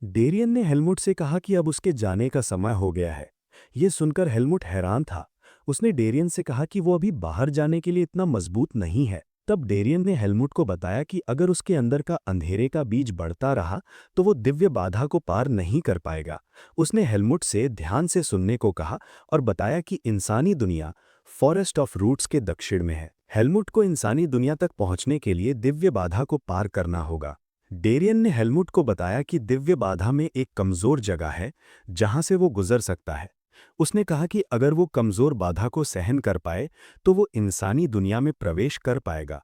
Darien ने Helmut से कहा कि अब उसके जाने का समय हो गया है। ये सुनकर हेलमुट हैरान था। उसने डेरियन से कहा कि वो अभी बाहर जाने के लिए इतना मजबूत नहीं है। तब डेरियन ने हेलमुट को बताया कि अगर उसके अंदर का अंधेरे का बीज बढ़ता रहा तो वो दिव्य बाधा को पार नहीं कर पाएगा। उसने हेलमुट से ध्यान से सुनने को कहा और बताया कि इंसानी दुनिया फॉरेस्ट ऑफ रूट्स के दक्षिण में है। हेलमुट को इंसानी दुनिया तक पहुंचने के लिए दिव्य बाधा को पार करना होगा। डेरियन ने हेलमुट को बताया कि दिव्य बाधा में एक कमजोर जगह है जहां से वो गुजर सकता है। उसने कहा कि अगर वो कमजोर बाधा को सहन कर पाए तो वो इंसानी दुनिया में प्रवेश कर पाएगा।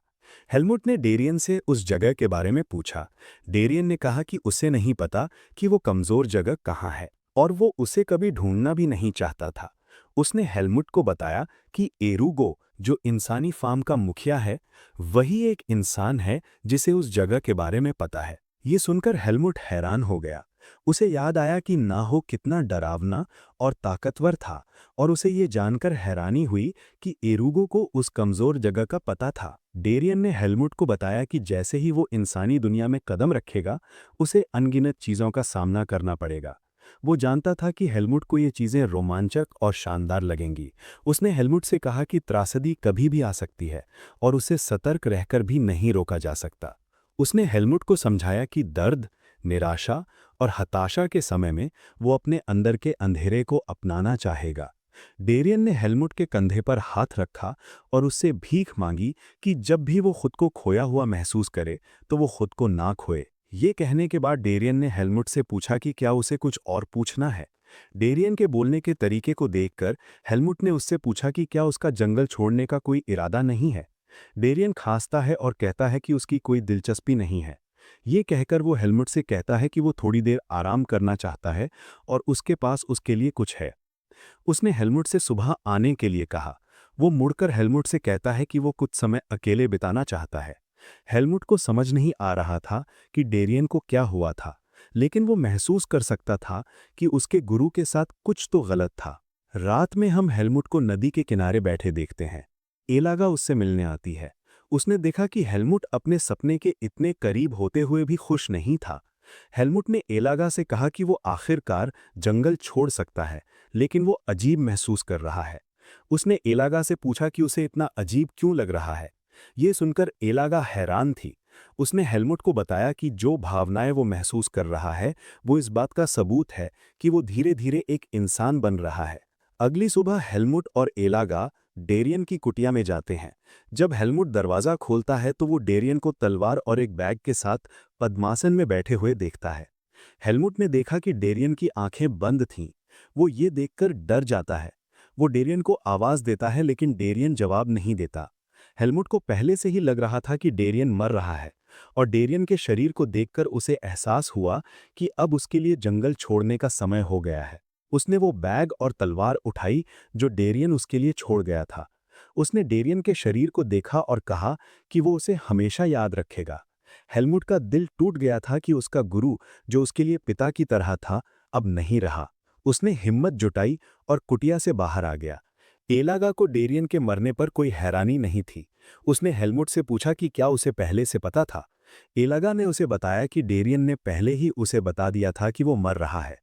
हेलमुट ने डेरियन से उस जगह के बारे में पूछा। डेरियन ने कहा कि उसे नहीं पता कि वो कमजोर जगह कहाँ है और वो उसे कभी ढूंढना भी नहीं चाहता था। उसने हेलमुट को बताया कि एरूगो, जो इंसानी फार्म का मुखिया है, वही एक इंसान है जिसे उस जगह के बारे में पता है। ये सुनकर हेलमुट हैरान हो गया। उसे याद आया कि नाहो कितना डरावना और ताकतवर था और उसे ये जानकर हैरानी हुई कि एरूगो को उस कमजोर जगह का पता था। डेरियन ने हेलमुट को बताया कि जैसे ही वो इंसानी दुनिया में कदम रखेगा, उसे अनगिनत चीज़ों का सामना करना पड़ेगा। वो जानता था कि हेलमुट को ये चीज़ें रोमांचक और शानदार लगेंगी। उसने हेलमुट से कहा कि त्रासदी कभी भी आ सकती है और उसे सतर्क रहकर भी नहीं रोका जा सकता। उसने हेलमुट को समझाया कि दर्द, निराशा और हताशा के समय में वो अपने अंदर के अंधेरे को अपनाना चाहेगा। डेरियन ने हेलमुट के कंधे पर हाथ रखा और उससे भीख मांगी कि जब भी वो खुद को खोया हुआ महसूस करे तो वो खुद को ना खोए। ये कहने के बाद डेरियन ने हेलमुट से पूछा कि क्या उसे कुछ और पूछना है। डेरियन के बोलने के तरीके को देखकर हेलमुट ने उससे पूछा कि क्या उसका जंगल छोड़ने का कोई इरादा नहीं है। डेरियन खांसता है और कहता है कि उसकी कोई दिलचस्पी नहीं है। ये कहकर वो हेलमुट से कहता है कि वो थोड़ी देर आराम करना चाहता है और उसके पास उसके लिए कुछ है। उसने हेलमुट से सुबह आने के लिए कहा। वो मुड़कर हेलमुट से कहता है कि वो कुछ समय अकेले बिताना चाहता है। हेलमुट को समझ नहीं आ रहा था कि डेरियन को क्या हुआ था, लेकिन वो महसूस कर सकता था कि उसके गुरु के साथ कुछ तो गलत था। रात में हम हेलमुट को नदी के किनारे बैठे देखते हैं। एलागा उससे मिलने आती है। उसने देखा कि हेलमुट अपने सपने के इतने करीब होते हुए भी खुश नहीं था। हेलमुट ने एलागा से कहा कि वो आखिरकार जंगल छोड़ सकता है, लेकिन वो अजीब महसूस कर रहा है। उसने एलागा से पूछा कि उसे इतना अजीब क्यों लग रहा है। ये सुनकर एलागा हैरान थी। उसने हेलमुट को बताया कि जो भावनाएं वो महसूस कर रहा है वो इस बात का सबूत है कि वो धीरे धीरे एक इंसान बन रहा है। अगली सुबह हेलमुट और एलागा डेरियन की कुटिया में जाते हैं। जब हेलमुट दरवाज़ा खोलता है तो वो डेरियन को तलवार और एक बैग के साथ पद्मासन में बैठे हुए देखता है। हेलमुट ने देखा कि डेरियन की आंखें बंद थीं। वो ये देखकर डर जाता है। वो डेरियन को आवाज़ देता है लेकिन डेरियन जवाब नहीं देता। हेलमुट को पहले से ही लग रहा था कि डेरियन मर रहा है और डेरियन के शरीर को देखकर उसे एहसास हुआ कि अब उसके लिए जंगल छोड़ने का समय हो गया है। उसने वो बैग और तलवार उठाई जो डेरियन उसके लिए छोड़ गया था। उसने डेरियन के शरीर को देखा और कहा कि वो उसे हमेशा याद रखेगा। हेलमुट का दिल टूट गया था कि उसका गुरु, जो उसके लिए पिता की तरह था, अब नहीं रहा। उसने हिम्मत जुटाई और कुटिया से बाहर आ गया। एलागा को डेरियन के मरने पर कोई हैरानी नहीं थी। उसने हेलमुट से पूछा कि क्या उसे पहले से पता था। एलागा ने उसे बताया कि डेरियन ने पहले ही उसे बता दिया था कि वो मर रहा है।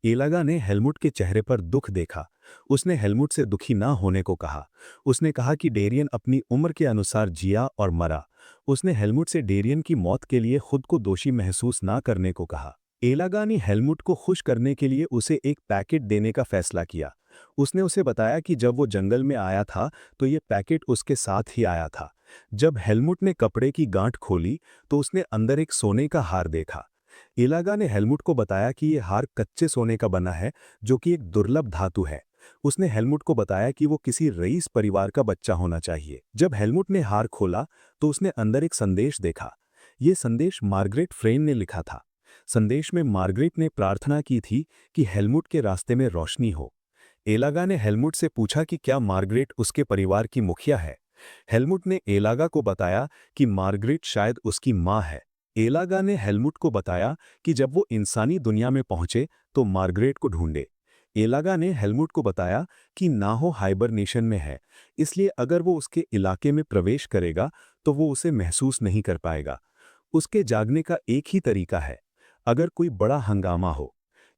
एलागा ने हेलमुट के चेहरे पर दुख देखा। उसने हेलमुट से दुखी ना होने को कहा। उसने कहा कि डेरियन अपनी उम्र के अनुसार जिया और मरा। उसने हेलमुट से डेरियन की मौत के लिए खुद को दोषी महसूस ना करने को कहा। एलागा ने हेलमुट को खुश करने के लिए उसे एक पैकेट देने का फैसला किया। उसने उसे बताया कि जब वो जंगल में आया था तो ये पैकेट उसके साथ ही आया था। जब हेलमुट ने कपड़े की गांठ खोली तो उसने अंदर एक सोने का हार देखा। इलागा ने हेलमुट को बताया कि ये हार कच्चे सोने का बना है, जो कि एक दुर्लभ धातु है। उसने हेलमुट को बताया कि वो किसी रईस परिवार का बच्चा होना चाहिए। जब हेलमुट ने हार खोला तो उसने अंदर एक संदेश देखा। ये संदेश मार्गरेट फ्रेन ने लिखा था। संदेश में मार्गरेट ने प्रार्थना की थी कि हेलमुट के रास्ते में रोशनी हो। एलागा ने हेलमुट से पूछा कि क्या मार्गरेट उसके परिवार की मुखिया है। हेलमुट ने एलागा को बताया कि मार्गरेट शायद उसकी माँ है। एलागा ने हेलमुट को बताया कि जब वो इंसानी दुनिया में पहुंचे तो मार्गरेट को ढूंढे। एलागा ने हेलमुट को बताया कि नाहो हाइबरनेशन में है, इसलिए अगर वो उसके इलाके में प्रवेश करेगा तो वो उसे महसूस नहीं कर पाएगा। उसके जागने का एक ही तरीका है, अगर कोई बड़ा हंगामा हो।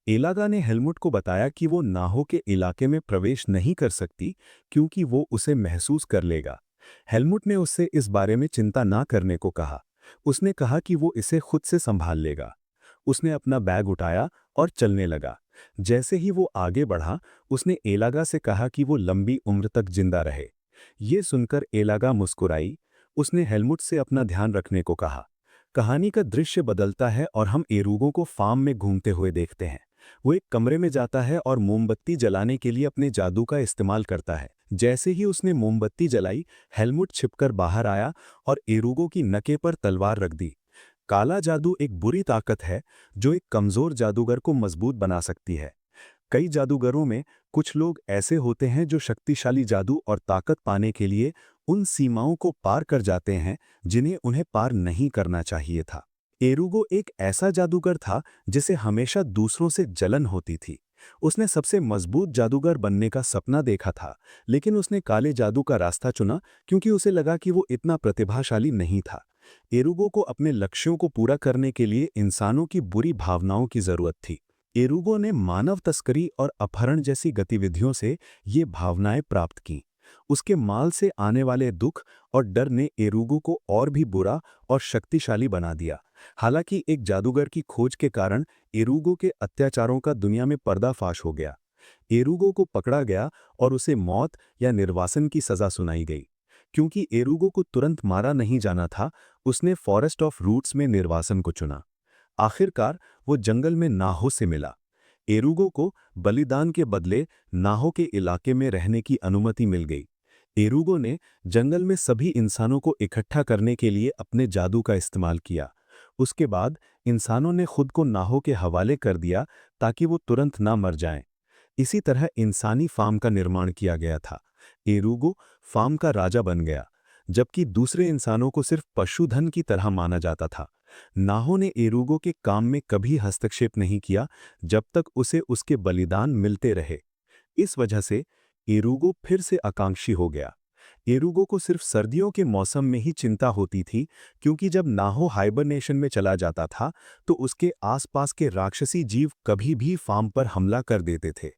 एलागा ने हेलमुट को बताया कि वो नाहो के इलाके में प्रवेश नहीं कर सकती क्योंकि वो उसे महसूस कर लेगा। हेलमुट ने उससे इस बारे में चिंता ना करने को कहा। उसने कहा कि वो इसे खुद से संभाल लेगा। उसने अपना बैग उठाया और चलने लगा। जैसे ही वो आगे बढ़ा, उसने एलागा से कहा कि वो लंबी उम्र तक जिंदा रहे। ये सुनकर एलागा मुस्कुराई। उसने हेलमुट से अपना ध्यान रखने को कहा। कहानी का दृश्य बदलता है और हम एरूगो को फार्म में घूमते हुए देखते हैं। वो एक कमरे में जाता है और मोमबत्ती जलाने के लिए अपने जादू का इस्तेमाल करता है। जैसे ही उसने मोमबत्ती जलाई, हेलमुट छिपकर बाहर आया और एरूगो की नके पर तलवार रख दी। काला जादू एक बुरी ताकत है जो एक कमजोर जादूगर को मजबूत बना सकती है। कई जादूगरों में कुछ लोग ऐसे होते हैं जो शक्तिशाली जादू और ताकत पाने के लिए उन सीमाओं को पार कर जाते हैं जिन्हें उन्हें पार नहीं करना चाहिए था। एरूगो एक ऐसा जादूगर था जिसे हमेशा दूसरों से जलन होती थी। उसने सबसे मजबूत जादूगर बनने का सपना देखा था, लेकिन उसने काले जादू का रास्ता चुना क्योंकि उसे लगा कि वो इतना प्रतिभाशाली नहीं था। एरूगो को अपने लक्ष्यों को पूरा करने के लिए इंसानों की बुरी भावनाओं की जरूरत थी। एरूगो ने मानव तस्करी और अपहरण जैसी गतिविधियों से ये भावनाएं प्राप्त की। उसके माल से आने वाले दुख और डर ने एरूगो को और भी बुरा और शक्तिशाली बना दिया। हालांकि एक जादूगर की खोज के कारण एरूगो के अत्याचारों का दुनिया में पर्दाफाश हो गया। एरूगो को पकड़ा गया और उसे मौत या निर्वासन की सजा सुनाई गई। क्योंकि एरूगो को तुरंत मारा नहीं जाना था, उसने फॉरेस्ट ऑफ रूट्स में निर्वासन को चुना। आखिरकार वो जंगल में नाहो से मिला। एरूगो को बलिदान के बदले नाहो के इलाके में रहने की अनुमति मिल गई। एरूगो ने जंगल में सभी इंसानों को इकट्ठा करने के लिए अपने जादू का इस्तेमाल किया। उसके बाद इंसानों ने खुद को नाहो के हवाले कर दिया ताकि वो तुरंत ना मर जाएं। इसी तरह इंसानी फार्म का निर्माण किया गया था। एरूगो फार्म का राजा बन गया, जबकि दूसरे इंसानों को सिर्फ पशुधन की तरह माना जाता था। नाहो ने एरूगो के काम में कभी हस्तक्षेप नहीं किया जब तक उसे उसके बलिदान मिलते रहे। इस वजह से एरूगो फिर से आकांक्षी हो गया। एरूगो को सिर्फ सर्दियों के मौसम में ही चिंता होती थी, क्योंकि जब नाहो हाइबरनेशन में चला जाता था तो उसके आसपास के राक्षसी जीव कभी भी फार्म पर हमला कर देते थे।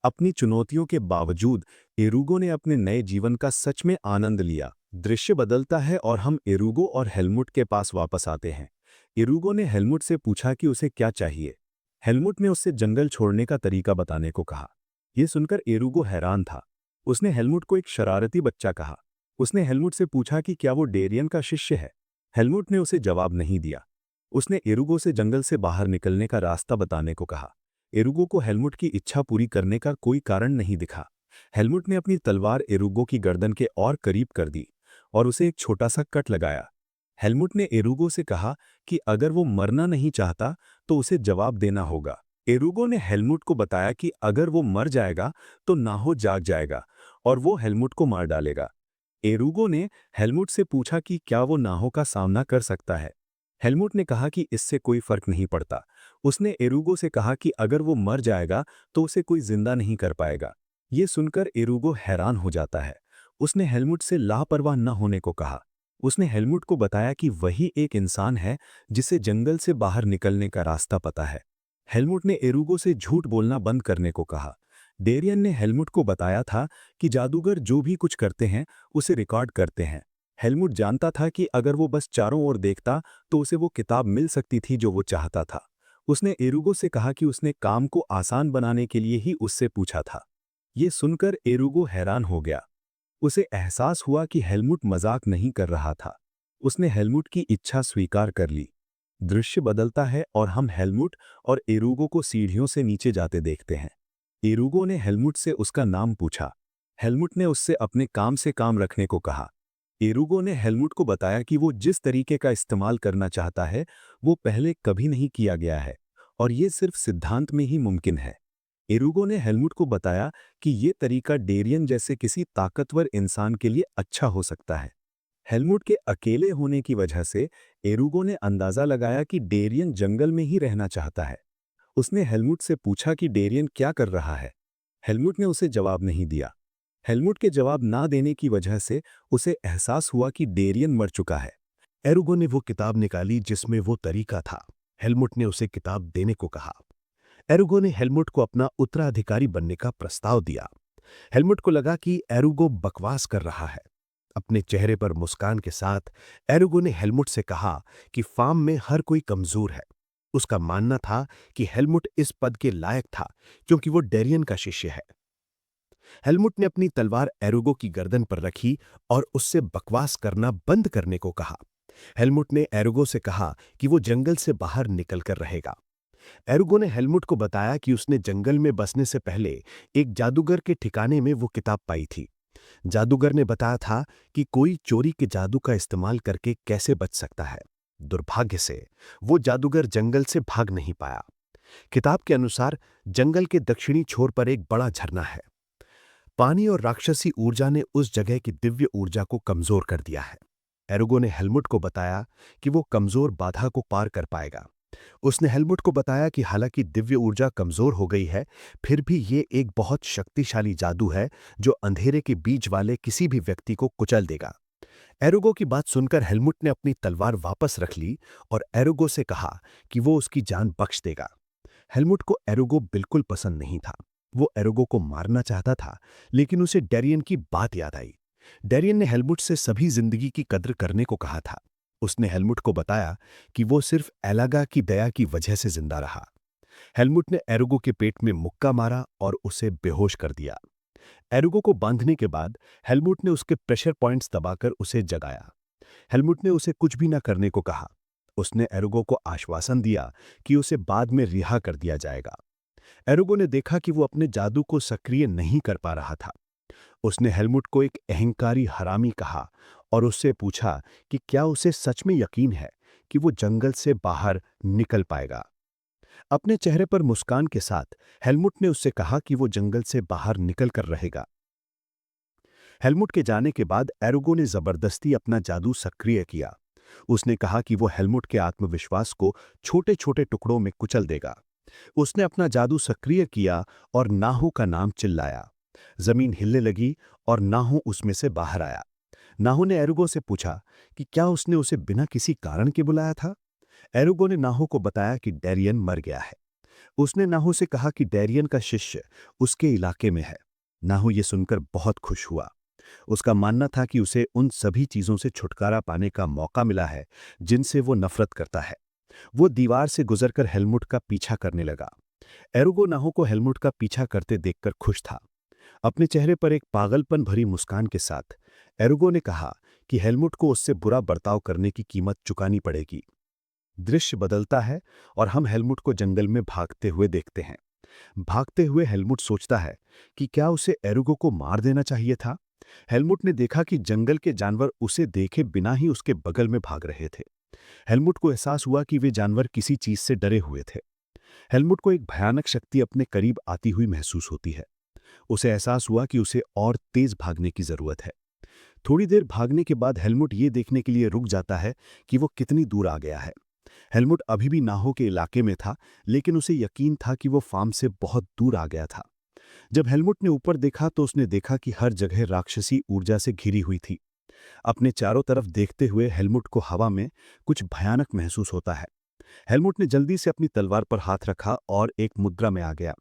अपनी चुनौतियों के बावजूद एरूगो ने अपने नए जीवन का सच में आनंद लिया। दृश्य बदलता है और हम एरूगो और हेलमुट के पास वापस आते हैं। एरूगो ने हेलमुट से पूछा कि उसे क्या चाहिए। हेलमुट ने उससे जंगल छोड़ने का तरीका बताने को कहा। यह सुनकर एरूगो हैरान था। उसने हेलमुट को एक शरारती बच्चा कहा। उसने हेलमुट से पूछा कि क्या वो डेरियन का शिष्य है। हेलमुट ने उसे जवाब नहीं दिया। उसने एरूगो से जंगल से बाहर निकलने का रास्ता बताने को कहा। एरूगो को हेलमुट की इच्छा पूरी करने का कोई कारण नहीं दिखा। हेलमुट ने अपनी तलवार एरूगो की गर्दन के और करीब कर दी और उसे एक छोटा सा कट लगाया। हेलमुट ने एरूगो से कहा कि अगर वो मरना नहीं चाहता तो उसे जवाब देना होगा। एरूगो ने हेलमुट को बताया कि अगर वो मर जाएगा तो नाहो जाग जाएगा और वो हेलमुट को मार डालेगा। एरूगो ने हेलमुट से पूछा कि क्या वो नाहो का सामना कर सकता है। हेलमुट ने कहा कि इससे कोई फर्क नहीं पड़ता। उसने एरूगो से कहा कि अगर वो मर जाएगा तो उसे कोई जिंदा नहीं कर पाएगा। ये सुनकर एरूगो हैरान हो जाता है। उसने हेलमुट से लापरवाह न होने को कहा। उसने हेलमुट को बताया कि वही एक इंसान है जिसे जंगल से बाहर निकलने का रास्ता पता है। हेलमुट ने एरूगो से झूठ बोलना बंद करने को कहा। डेरियन ने हेलमुट को बताया था कि जादूगर जो भी कुछ करते हैं उसे रिकॉर्ड करते हैं। हेलमुट जानता था कि अगर वो बस चारों ओर देखता तो उसे वो किताब मिल सकती थी जो वो चाहता था। उसने एरूगो से कहा कि उसने काम को आसान बनाने के लिए ही उससे पूछा था। ये सुनकर एरूगो हैरान हो गया। उसे एहसास हुआ कि हेलमुट मजाक नहीं कर रहा था। उसने हेलमुट की इच्छा स्वीकार कर ली। दृश्य बदलता है और हम हेलमुट और एरूगो को सीढ़ियों से नीचे जाते देखते हैं। एरूगो ने हेलमुट से उसका नाम पूछा। हेलमुट ने उससे अपने काम से काम रखने को कहा। एरूगो ने हेलमुट को बताया कि वो जिस तरीके का इस्तेमाल करना चाहता है वो पहले कभी नहीं किया गया है और ये सिर्फ सिद्धांत में ही मुमकिन है। एरूगो ने हेलमुट को बताया कि ये तरीका डेरियन जैसे किसी ताकतवर इंसान के लिए अच्छा हो सकता है। हेलमुट के अकेले होने की वजह से एरूगो ने अंदाजा लगाया कि डेरियन जंगल में ही रहना चाहता है। उसने हेलमुट से पूछा कि डेरियन क्या कर रहा है। हेलमुट ने उसे जवाब नहीं दिया। हेलमुट के जवाब ना देने की वजह से उसे एहसास हुआ कि डेरियन मर चुका है। एरूगो ने वो किताब निकाली जिसमें वो तरीका था। हेलमुट ने उसे किताब देने को कहा। एरुगो ने हेलमुट को अपना उत्तराधिकारी बनने का प्रस्ताव दिया। हेलमुट को लगा कि एरुगो बकवास कर रहा है। अपने चेहरे पर मुस्कान के साथ एरुगो ने हेलमुट से कहा कि फार्म में हर कोई कमजोर है। उसका मानना था कि हेलमुट इस पद के लायक था क्योंकि वो डेरियन का शिष्य है। हेलमुट ने अपनी तलवार एरुगो की गर्दन पर रखी और उससे बकवास करना बंद करने को कहा। हेलमुट ने एरुगो से कहा कि वो जंगल से बाहर निकलकर रहेगा। एरुगो ने हेलमुट को बताया कि उसने जंगल में बसने से पहले एक जादूगर के ठिकाने में वो किताब पाई थी। जादूगर ने बताया था कि कोई चोरी के जादू का इस्तेमाल करके कैसे बच सकता है। दुर्भाग्य से वो जादूगर जंगल से भाग नहीं पाया। किताब के अनुसार जंगल के दक्षिणी छोर पर एक बड़ा झरना है। पानी और राक्षसी ऊर्जा ने उस जगह की दिव्य ऊर्जा को कमजोर कर दिया है। एरुगो ने हेलमुट को बताया कि वो कमजोर बाधा को पार कर पाएगा। उसने हेलमुट को बताया कि हालांकि दिव्य ऊर्जा कमजोर हो गई है, फिर भी ये एक बहुत शक्तिशाली जादू है जो अंधेरे के बीच वाले किसी भी व्यक्ति को कुचल देगा। एरुगो की बात सुनकर हेलमुट ने अपनी तलवार वापस रख ली और एरुगो से कहा कि वो उसकी जान बख्श देगा। हेलमुट को एरुगो बिल्कुल पसंद नहीं था। वो एरुगो को मारना चाहता था, लेकिन उसे डेरियन की बात याद आई। डेरियन ने हेलमुट से सभी जिंदगी की कद्र करने को कहा था। उसने हेलमुट को बताया कि वो सिर्फ एलागा की दया की वजह से जिंदा रहा। हेलमुट ने एरुगो के पेट में मुक्का मारा और उसे बेहोश कर दिया। एरुगो को बांधने के बाद हेलमुट ने उसके प्रेशर पॉइंट्स दबाकर उसे जगाया। हेलमुट ने उसे कुछ भी न करने को कहा। उसने एरुगो को आश्वासन दिया कि उसे बाद में रिहा कर दिया जाएगा। एरुगो ने देखा कि वो अपने जादू को सक्रिय नहीं कर पा रहा था। उसने हेलमुट को एक अहंकारी हरामी कहा और उससे पूछा कि क्या उसे सच में यकीन है कि वो जंगल से बाहर निकल पाएगा। अपने चेहरे पर मुस्कान के साथ हेलमुट ने उससे कहा कि वो जंगल से बाहर निकल कर रहेगा। हेलमुट के जाने के बाद एरुगो ने जबरदस्ती अपना जादू सक्रिय किया। उसने कहा कि वो हेलमुट के आत्मविश्वास को छोटे छोटे टुकड़ों में कुचल देगा। उसने अपना जादू सक्रिय किया और नाहू का नाम चिल्लाया। जमीन हिलने लगी और नाहू उसमें से बाहर आया। नाहू ने एरुगो से पूछा कि क्या उसने उसे बिना किसी कारण के बुलाया था। एरुगो ने नाहू को बताया कि डेरियन मर गया है। उसने नाहू से कहा कि डेरियन का शिष्य उसके इलाके में है। नाहू ये सुनकर बहुत खुश हुआ। उसका मानना था कि उसे उन सभी चीजों से छुटकारा पाने का मौका मिला है जिनसे वो नफरत करता है। वो दीवार से गुजरकर हेलमुट का पीछा करने लगा। एरुगो नाहू को हेलमुट का पीछा करते देखकर खुश था। अपने चेहरे पर एक पागलपन भरी मुस्कान के साथ एरुगो ने कहा कि हेलमुट को उससे बुरा बर्ताव करने की कीमत चुकानी पड़ेगी। दृश्य बदलता है और हम हेलमुट को जंगल में भागते हुए देखते हैं। भागते हुए हेलमुट सोचता है कि क्या उसे एरुगो को मार देना चाहिए था। हेलमुट ने देखा कि जंगल के जानवर उसे देखे बिना ही उसके बगल में भाग रहे थे। हेलमुट को एहसास हुआ कि वे जानवर किसी चीज से डरे हुए थे। हेलमुट को एक भयानक शक्ति अपने करीब आती हुई महसूस होती है। उसे एहसास हुआ कि उसे और तेज भागने की जरूरत है। थोड़ी देर भागने के बाद हेलमुट ये देखने के लिए रुक जाता है कि वो कितनी दूर आ गया है। हेलमुट अभी भी नाहो के इलाके में था, लेकिन उसे यकीन था कि वो फार्म से बहुत दूर आ गया था। जब हेलमुट ने ऊपर देखा तो उसने देखा कि हर जगह राक्षसी ऊर्जा से घिरी हुई थी। अपने चारों तरफ देखते हुए हेलमुट को हवा में कुछ भयानक महसूस होता है। हेलमुट ने जल्दी से अपनी तलवार पर हाथ रखा और एक मुद्रा में आ गया।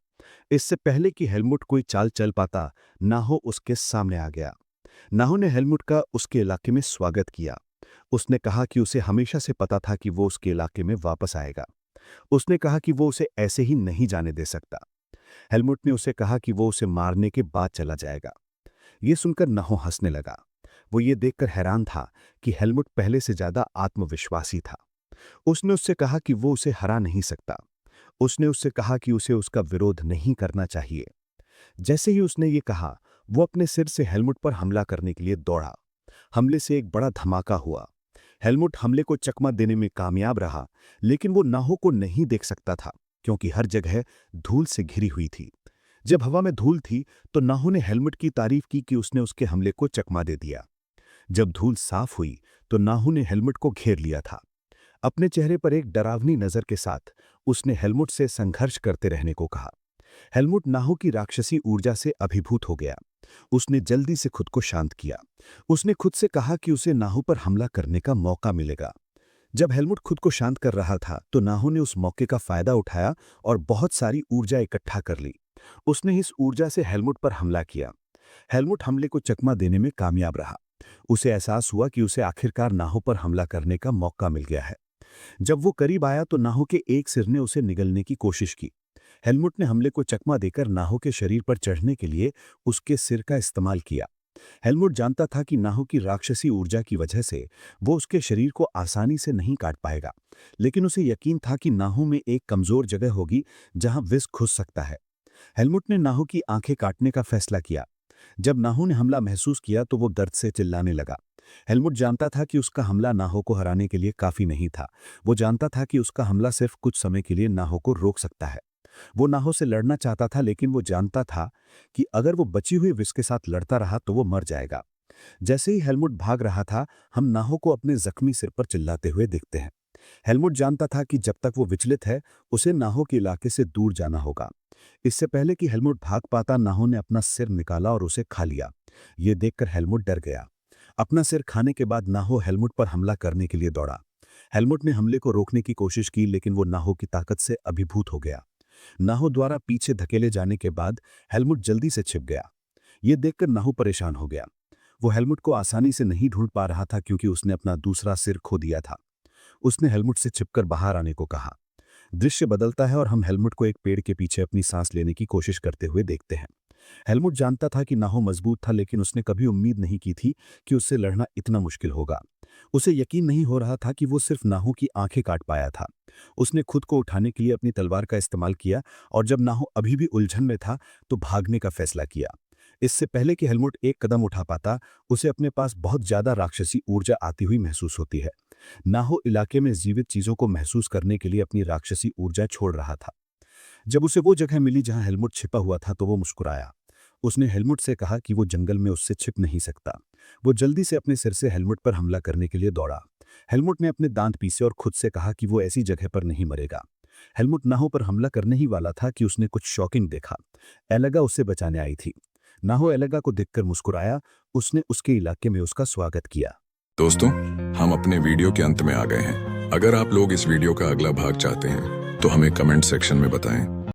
इससे पहले कि हेलमुट कोई चाल चल पाता, नाहो उसके सामने आ गया। नाहो ने हेलमुट का उसके इलाके में स्वागत किया। उसने कहा कि उसे हमेशा से पता था कि वो उसके इलाके में वापस आएगा। उसने कहा कि वो उसे ऐसे ही नहीं जाने दे सकता। हेलमुट ने उसे कहा कि वो उसे मारने के बाद चला जाएगा। ये सुनकर नाहो हंसने लगा। वो ये देखकर हैरान था कि हेलमुट पहले से ज्यादा आत्मविश्वासी था। उसने उससे कहा कि वो उसे हरा नहीं सकता। उसने उससे कहा कि उसे उसका विरोध नहीं करना चाहिए। जैसे ही उसने ये कहा, वो अपने सिर से हेलमुट पर हमला करने के लिए दौड़ा। हमले से एक बड़ा धमाका हुआ। हेलमुट हमले को चकमा देने में कामयाब रहा, लेकिन वो नाहो को नहीं देख सकता था क्योंकि हर जगह धूल से घिरी हुई थी। जब हवा में धूल थी तो नाहो ने हेलमुट की तारीफ की कि उसने उसके हमले को चकमा दे दिया। जब धूल साफ हुई तो नाहो ने हेलमुट को घेर लिया था। अपने चेहरे पर एक डरावनी नजर के साथ उसने हेलमुट से संघर्ष करते रहने को कहा। हेलमुट नाहो की राक्षसी ऊर्जा से अभिभूत हो गया। उसने जल्दी से खुद को शांत किया। उसने खुद से कहा कि उसे नाहो पर हमला करने का मौका मिलेगा। जब हेलमुट खुद को शांत कर रहा था तो नाहो ने उस मौके का फायदा उठाया और बहुत सारी ऊर्जा इकट्ठा कर ली। उसने इस ऊर्जा से हेलमुट पर हमला किया। हेलमुट हमले को चकमा देने में कामयाब रहा। उसे एहसास हुआ कि उसे आखिरकार नाहो पर हमला करने का मौका मिल गया है। जब वो करीब आया तो नाहो के एक सिर ने उसे निगलने की कोशिश की। हेलमुट ने हमले को चकमा देकर नाहो के शरीर पर चढ़ने के लिए उसके सिर का इस्तेमाल किया। हेलमुट जानता था कि नाहो की राक्षसी ऊर्जा की वजह से वो उसके शरीर को आसानी से नहीं काट पाएगा, लेकिन उसे यकीन था कि नाहो में एक कमजोर जगह होगी जहां विष घुस सकता है। हेलमुट ने नाहो की आंखें काटने का फैसला किया। जब नाहो ने हमला महसूस किया तो वो दर्द से चिल्लाने लगा। हेलमुट जानता था कि उसका हमला नाहो को हराने के लिए काफी नहीं था। वो जानता था कि उसका हमला सिर्फ कुछ समय के लिए नाहो को रोक सकता है। वो नाहो से लड़ना चाहता था, लेकिन वो जानता था कि अगर वो बची हुई विष के साथ लड़ता रहा तो वो मर जाएगा। जैसे ही हेलमुट भाग रहा था, हम नाहो को अपने जख्मी सिर पर चिल्लाते हुए देखते हैं। हेलमुट जानता था कि जब तक वो विचलित है, उसे नाहो के इलाके से दूर जाना होगा। इससे पहले कि हेलमुट भाग पाता, नाहो ने अपना सिर निकाला और उसे खा लिया। ये देखकर हेलमुट डर गया। अपना सिर खाने के बाद नाहो हेलमुट पर हमला करने के लिए दौड़ा। हेलमुट ने हमले को रोकने की कोशिश की, लेकिन वो नाहो की ताकत से अभिभूत हो गया। नाहो द्वारा पीछे धकेले जाने के बाद हेलमुट जल्दी से छिप गया। ये देखकर नाहो परेशान हो गया। वो हेलमुट को आसानी से नहीं ढूंढ पा रहा था क्योंकि उसने अपना दूसरा सिर खो दिया था। उसने हेलमुट से छिपकर बाहर आने को कहा। दृश्य बदलता है और हम हेलमुट को एक पेड़ के पीछे अपनी सांस लेने की कोशिश करते हुए देखते हैं। हेलमुट जानता था कि नाहो मजबूत था, लेकिन उसने कभी उम्मीद नहीं की थी कि उससे लड़ना इतना मुश्किल होगा। उसे यकीन नहीं हो रहा था कि वो सिर्फ नाहो की आंखें काट पाया था। उसने खुद को उठाने के लिए अपनी तलवार का इस्तेमाल किया और जब नाहो अभी भी उलझन में था तो भागने का फैसला किया। इससे पहले कि हेलमुट एक कदम उठा पाता, उसे अपने पास बहुत ज्यादा राक्षसी ऊर्जा आती हुई महसूस होती है। नाहो इलाके में जीवित चीजों को महसूस करने के लिए अपनी राक्षसी ऊर्जा छोड़ रहा था। जब उसे वो जगह मिली जहां हेलमुट छिपा हुआ था तो वो मुस्कुराया। उसने हेलमुट से कहा कि वो जंगल में उससे छिप नहीं सकता। वो जल्दी से अपने सिर से हेलमुट पर हमला करने के लिए दौड़ा। हेलमुट ने अपने दांत पीसे और खुद से कहा कि वो ऐसी जगह पर नहीं मरेगा। हेलमुट नाहो पर हमला करने ही वाला था कि उसने कुछ शॉकिंग देखा। एलेगा उसे बचाने आई थी। नाहो एलेगा को देखकर मुस्कुराया। उसने उसके इलाके में उसका स्वागत किया। दोस्तों, हम अपने वीडियो के अंत में आ गए हैं। अगर आप लोग इस वीडियो का अगला भाग चाहते हैं तो हमें कमेंट सेक्शन में बताएं।